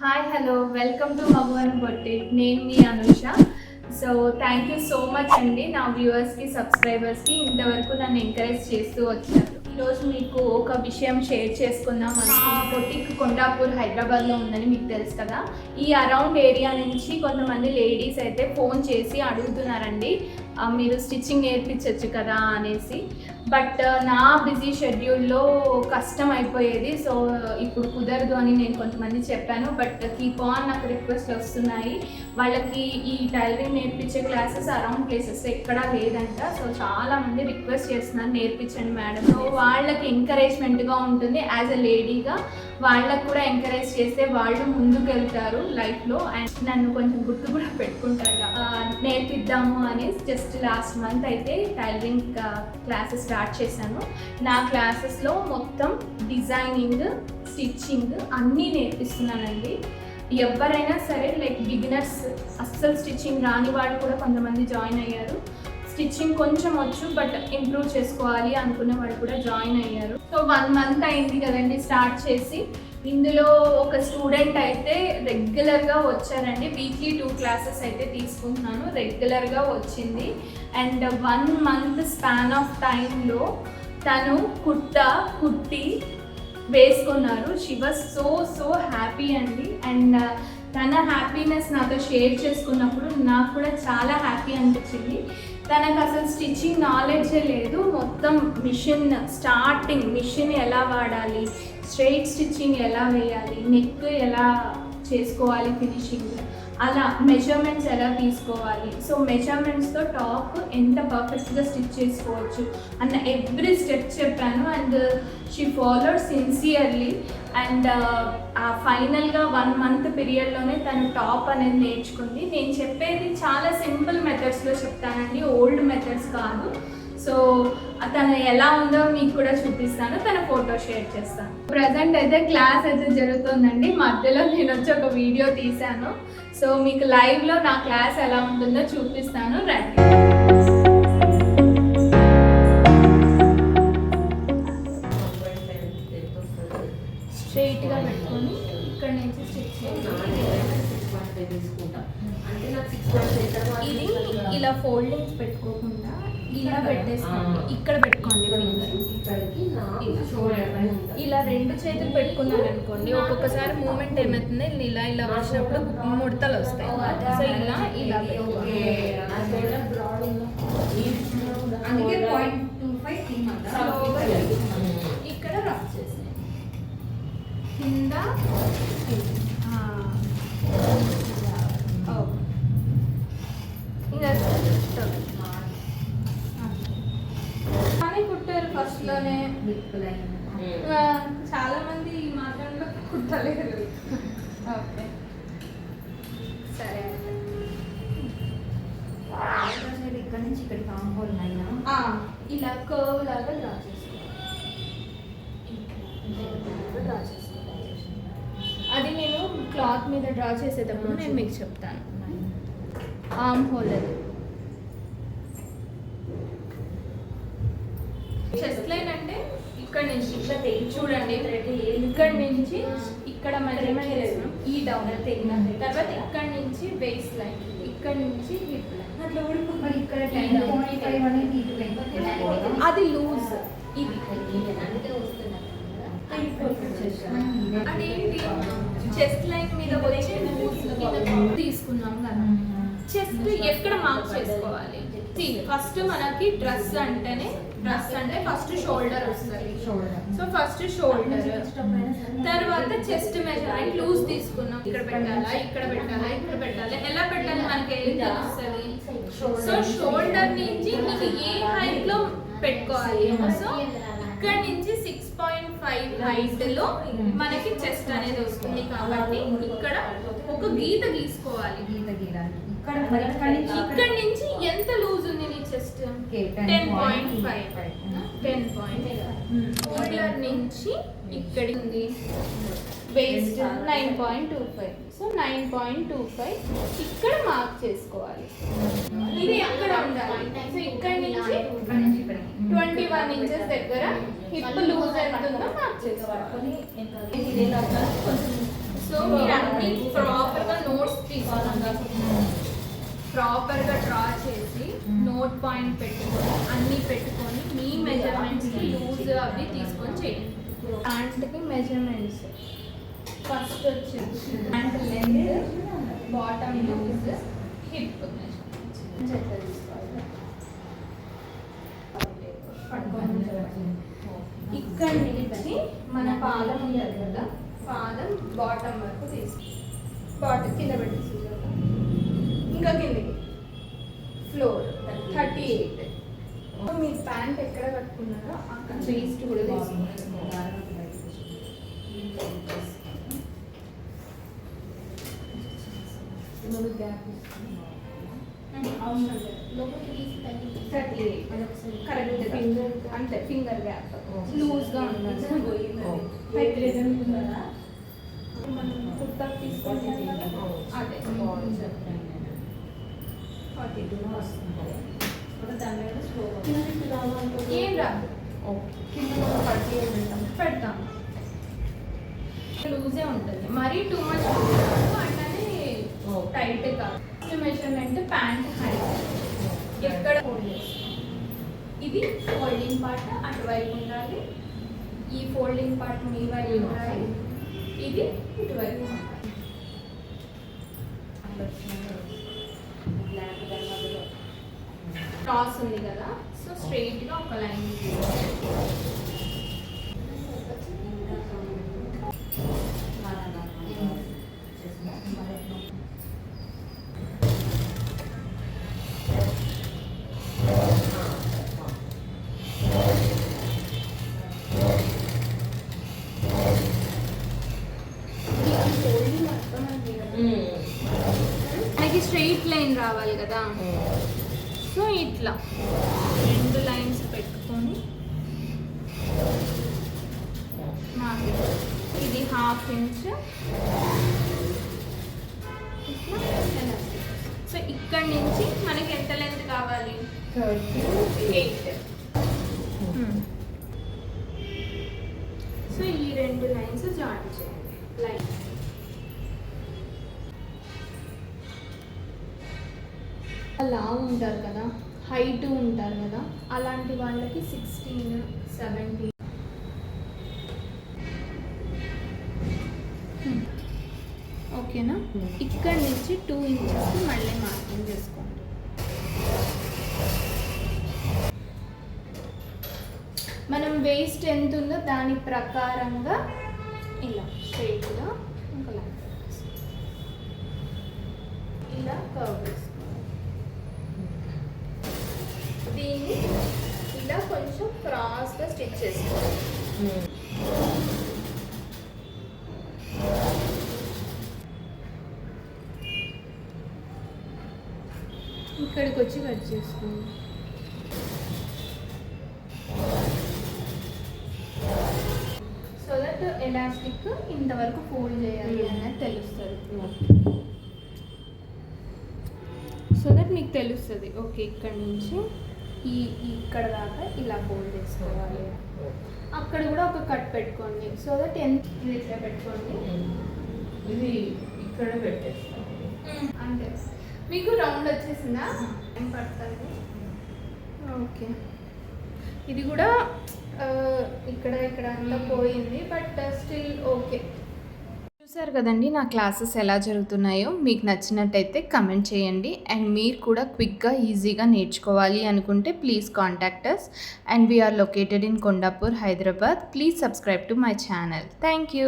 Hi hello welcome to Maguvan boutique. నేను మీ Anusha. So thank you so much అండి నా వ్యూవర్స్కి సబ్స్క్రైబర్స్కి ఇంతవరకు నన్ను ఎంకరేజ్ చేస్తూ వచ్చారు. ఈరోజు మీకు ఒక విషయం షేర్ చేసుకుందాం. బొటిక్ కొండాపూర్ హైదరాబాద్లో ఉందని మీకు తెలుసు కదా. ఈ అరౌండ్ ఏరియా నుంచి కొంతమంది లేడీస్ అయితే ఫోన్ చేసి అడుగుతున్నారండి, మీరు స్టిచ్చింగ్ నేర్పించవచ్చు కదా అనేసి. బట్ నా బిజీ షెడ్యూల్లో కష్టం అయిపోయేది. సో ఇప్పుడు కుదరదు అని నేను కొంతమంది చెప్పాను. బట్ కీప్ ఆన్ నాకు రిక్వెస్ట్ వస్తున్నాయి. వాళ్ళకి ఈ టైలరింగ్ నేర్పించే క్లాసెస్ అరౌండ్ ప్లేసెస్ ఎక్కడా లేదంట. సో చాలామంది రిక్వెస్ట్ చేస్తున్నారు, నేర్పించండి మేడం. సో వాళ్ళకి ఎంకరేజ్మెంట్గా ఉంటుంది. యాజ్ అ లేడీగా వాళ్ళకు కూడా ఎంకరేజ్ చేస్తే వాళ్ళు ముందుకు వెళ్తారు లైఫ్లో. అండ్ నన్ను కొంచెం గుర్తు కూడా పెట్టుకుంటారు నేర్పిద్దాము అనేసి. జస్ట్ లాస్ట్ మంత్ అయితే టైలరింగ్ క్లాసెస్ స్టార్ట్ చేశాను. నా క్లాసెస్లో మొత్తం డిజైనింగ్, స్టిచ్చింగ్ అన్నీ నేర్పిస్తున్నానండి. ఎవరైనా సరే లైక్ బిగినర్స్, అస్సలు స్టిచ్చింగ్ రాని వాళ్ళు కూడా కొంతమంది జాయిన్ అయ్యారు. స్టిచ్చింగ్ కొంచెం వచ్చు బట్ ఇంప్రూవ్ చేసుకోవాలి అనుకునే వాళ్ళు కూడా జాయిన్ అయ్యారు. సో 1 month అయింది కదండి స్టార్ట్ చేసి. ఇందులో ఒక స్టూడెంట్ అయితే రెగ్యులర్గా వచ్చారండి. వీక్లీ 2 classes అయితే తీసుకుంటున్నాను. రెగ్యులర్గా వచ్చింది. అండ్ 1 month స్పాన్ ఆఫ్ టైంలో తను కుట్టి వేసుకున్నారు. షీ వాజ్ సో హ్యాపీ అండి. అండ్ తన హ్యాపీనెస్ నాతో షేర్ చేసుకున్నప్పుడు నాకు కూడా చాలా హ్యాపీ అనిపించింది. తనకు అసలు స్టిచ్చింగ్ నాలెడ్జే లేదు. మొత్తం మిషన్ ఎలా వాడాలి, స్ట్రైట్ స్టిచ్చింగ్ ఎలా వేయాలి, నెక్ ఎలా చేసుకోవాలి, ఫినిషింగ్ అలా మెజర్మెంట్స్ ఎలా తీసుకోవాలి, సో మెజర్మెంట్స్తో టాప్ ఎంత పర్ఫెక్ట్గా స్టిచ్ చేసుకోవచ్చు అన్న ఎవ్రీ స్టెప్ చెప్పాను. And she followed sincerely. And ఫైనల్గా 1 month పీరియడ్లోనే తను టాప్ అనేది నేర్చుకుంది. నేను చెప్పేది చాలా సింపుల్ మెథడ్స్లో చెప్తానండి, ఓల్డ్ మెథడ్స్ కాదు. సో తను ఎలా ఉందో మీకు కూడా చూపిస్తాను, తన ఫోటో షేర్ చేస్తాను. ప్రజెంట్ అయితే క్లాస్ అయితే జరుగుతుందండి. మధ్యలో నేను వచ్చి ఒక వీడియో తీశాను. సో మీకు లైవ్లో నా క్లాస్ ఎలా ఉంటుందో చూపిస్తాను. రండి. స్ట్రైట్గా పెట్టుకొని ఇక్కడ నుంచి స్టిచ్ చేయాలి. ఇది ఇలా ఫోల్డింగ్స్ పెట్టుకోకుండా ఇలా పెట్టేసుకోండి. ఇక్కడ పెట్టుకోండి ఇలా 2 చేతులు పెట్టుకున్నారు అనుకోండి. ఒక్కొక్కసారి మూమెంట్ ఏమవుతుంది, ఇలా వచ్చినప్పుడు ముడతలు వస్తాయి. సో ఇలా ఇక్కడ రఫ్ చేసి కింద కుట్టారు ఫస్ట్లోనే. చాలా మంది ఈ మాత్రంలో కుట్టలేరు. ఓకే సరే. ఇక్కడ నుంచి ఇక్కడికి ఆంహోల్ ఇలా కర్వ్ లాగా డ్రా చేసుకోవాలి. అది నేను క్లాత్ మీద డ్రా చేసేటప్పుడు నేను మీకు చెప్తాను. ఆర్మ్ హోల్ అది చెస్ట్ లైన్ అంటే ఇక్కడ నుంచి చూడండి, ఇక్కడ నుంచి ఇక్కడ మెజర్మెంట్ ఈ డౌన్ తర్వాత ఇక్కడ నుంచి బేస్ లైన్, ఇక్కడ నుంచి హిప్ లైన్. అది లూజ్. ఇది అదేంటి చెస్ట్ లైన్ మీద వచ్చి తీసుకున్నాం కదా. చెస్ట్ ఎక్కడ మార్క్ చేసుకోవాలి? ఫస్ట్ మనకి డ్రెస్ అంటే ఫస్ట్ షోల్డర్ వస్తుంది. సో ఫస్ట్ షోల్డర్, తర్వాత చెస్ట్ మెజర్మెంట్ లూజ్ తీసుకున్నాం. ఇక్కడ పెట్టాలా, ఇక్కడ పెట్టాలా, ఎలా పెట్టాలి మనకి ఏం తెలుస్తుంది. సో షోల్డర్ నుంచి మీకు ఏ హైట్ లో పెట్టుకోవాలి. సో ఇక్కడ నుంచి 6.5 హైట్ లో మనకి చెస్ట్ అనేది వస్తుంది. కాబట్టి ఇక్కడ ఒక గీత గీసుకోవాలి. ఇక్కడ నుంచి ఎంత లూజ్ ఉంది నీ చెస్ట్? 10.5. షోల్డర్ నుంచి ఇక్కడి ఉంది వేస్ట్ 9.25. సో 9.25 ఇక్కడ మార్క్ చేసుకోవాలి. ఇది ఎక్కడ ఉండాలి? సో ఇక్కడ నుంచి 21 inches దగ్గర హిప్ లూజ్ ఎంత ఉందో మార్క్ చేసుకోవాలి. సో మీరు అన్ని ప్రాపర్గా నోట్స్ తీసుకోవాలి, ప్రాపర్గా డ్రా చేసి నోట్ పాయింట్ పెట్టుకొని అన్నీ పెట్టుకొని మీ మెజర్మెంట్స్కి లూజ్ అవి తీసుకొని చేయండి. ప్యాంట్కి మెజర్మెంట్స్ ఫస్ట్ వచ్చేసి pant length, bottom loose, hip ఇక్కడ నుంచి మన పాదం ఉంటుంది కదా, పాదం బాటమ్ వరకు తీసుకు, బాటమ్ కింద పెట్టేసి ఇంకా కిందకి ఫ్లోర్ 38. మీరు ప్యాంట్ ఎక్కడ కట్టుకున్నారో అక్కడ వేస్ట్ కూడా తీసుకుంటారు. కరెక్ట్ అంటే ఫింగర్ గ్యాప్ లూజ్గా ఉంటుంది. మనం కుర్తా తీసుకుంటాం అదే 42 ఏం రాదు, పెడతాం లూజే ఉంటుంది, మరీ టూ మచ్ అంటేనే టైట్ కాదు. మెజర్మెంట్ ప్యాంట్ హైట్ ఎక్కడ ఫోల్డ్ చేస్తాం, ఇది ఫోల్డింగ్ పార్ట్ అటువైపు ఉండాలి, ఈ ఫోల్డింగ్ పార్ట్ మీ వైపు ఉండాలి, ఇది ఇటువైపు ఉండాలి. క్రాస్ ఉంది కదా, సో స్ట్రైట్గా ఒక లైన్ మనకి స్ట్రైట్ లైన్ రావాలి కదా, సో ఇట్లా 2 లైన్స్ పెట్టుకొని ఇది 1/2 ఇంచ్ ఇట్లా. సో ఇక్కడ నుంచి మనకి ఎంత లెంత్ కావాలి, 38. సో ఈ 2 లైన్స్ జాయిన్ చేయండి. లైన్ లావు ఉంటారు కదా, హైట్ ఉంటారు కదా, అలాంటి వాళ్ళకి 16, 17 ఓకేనా. ఇక్కడ నుంచి 2 ఇంచెస్ మళ్ళీ మార్కింగ్ చేసుకోండి. మనం వేస్ట్ ఎంత ఉందో దాని ప్రకారంగా ఇలా స్ట్రైట్గా ఇంకా ఇలా కర్వ్ వేసుకోండి. దీన్ని ఇలా కొంచెం క్రాస్గా స్టిచ్ చేసుకోవాలి. ఇక్కడికి వచ్చి కట్ చేసుకోండి. సో దట్ ఎలాస్టిక్ ఇంతవరకు ఫోల్డ్ చేయాలి అనేది తెలుస్తుంది. సో దట్ మీకు తెలుస్తుంది, ఓకే ఇక్కడ నుంచి ఇక్కడ దాకా ఇలా ఫోల్డ్ చేసుకోవాలి. అక్కడ కూడా ఒక కట్ పెట్టుకోండి. సో దట్ ఎంత ఇది ఇట్లా పెట్టుకోండి, ఇది ఇక్కడ పెట్టేస్తాం అంతే. మీకు రౌండ్ వచ్చేసిందా, ఏం పడుతుంది. ఓకే ఇది కూడా ఇక్కడ అంతా పోయింది, బట్ స్టిల్ ఓకే. చూసారు కదండి నా క్లాసెస్ ఎలా జరుగుతున్నాయో. మీకు నచ్చినట్టయితే కమెంట్ చేయండి. అండ్ మీరు కూడా క్విక్గా ఈజీగా నేర్చుకోవాలి అనుకుంటే please contact us. And we are located in Kondapur, Hyderabad. Please subscribe to my channel. Thank you.